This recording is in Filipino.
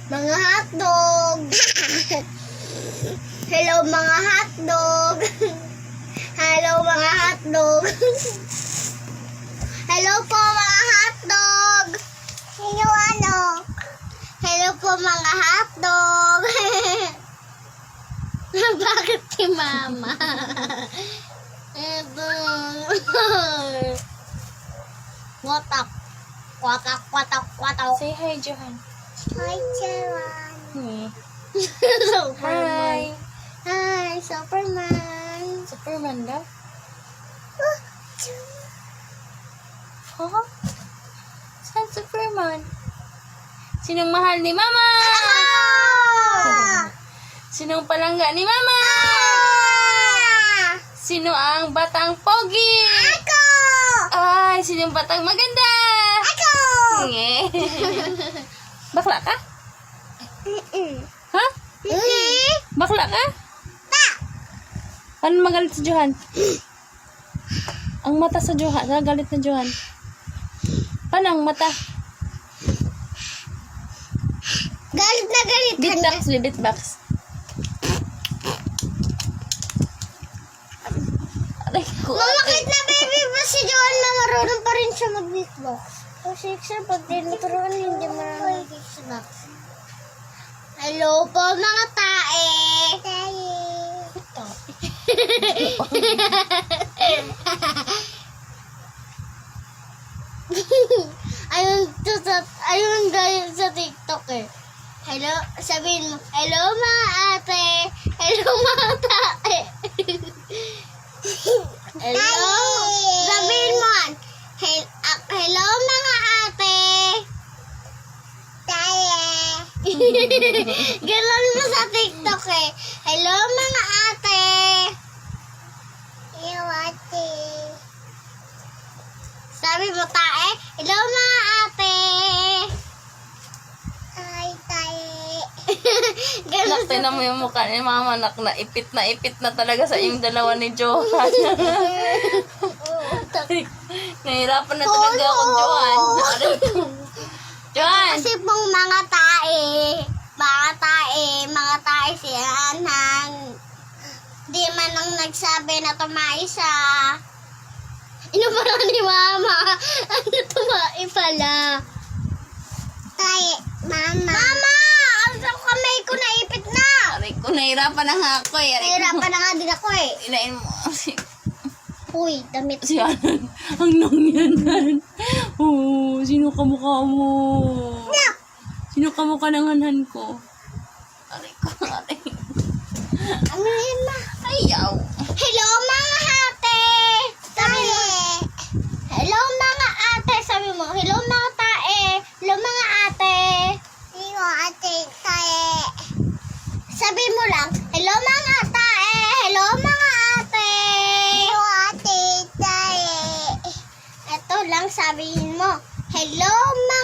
Mga hotdog. Hello mga hotdog. Hello mga hotdog. Hello po mga hotdog. Hello ano? Hello po mga hotdog. Bakit si mama? Ito. Watak. Watak, watak, watak. Say hi, Johan. Hi, Johan. Hi. Hi, Superman. Superman daw? Oh, Huh? Saan Superman? Sinong mahal ni Mama? Sinong palangga ni Mama? Sino ang batang pogi? Ako! Ay, sinong batang maganda? Ako! Nge. Bakla ka? Ha? Bakla ka? Paano magalit si Johan? Ang mata sa Johan, galit na Johan. Paano ang mata? Galit na galit. Beatbox, beatbox. Aray ko. Mama, kahit na baby pa si Johan na marunong pa rin siya mag-beatbox. Kasi sir, pag tinuturuan hindi marunong mag-beatbox. Hello po mga tae. Tae. ayun gaya sa TikTok eh. Hello, sabihin mo, hello mga ate. Hello mga tae. Hello. Sabihin mo, hello mga ate. Tae. Ganon mo sa TikTok eh. Hello mga ate. Hello ate. Sabi mo tae, hello mga ate. Hi tae. Ganon Nak, tinan mo yung mukha ni Mama, nak, naipit na talaga sa yung dalawa ni Johan. Nahirapan na talaga ako, Johan. Johan! Kasi pong mga tae siya nang di man ang nagsabi na tumai siya. Pala ni Mama. Ano tumai pala? Tae, Mama. Mama! Ang kamay ko naipit na. Aray ko, nahirapan na nga ako eh. Aray ko. Nahirapan na nga din ako eh. Inain mo. Uy, damit. Si Anan, ang nangyanan. Oh, sino kamukha mo? No! Sino kamukha ng hanhan ko? Aray ko, aray. Ano yun ma? Ayaw. Hello mga ate! Sabi mo, hello mga ate! Sabi mo, hello mga tae! Hello mga ate! Hello ate, tae! Sabi mo lang, hello mga tae! Hello mga ate! Hello ate, tae! Ito lang sabihin mo, hello mga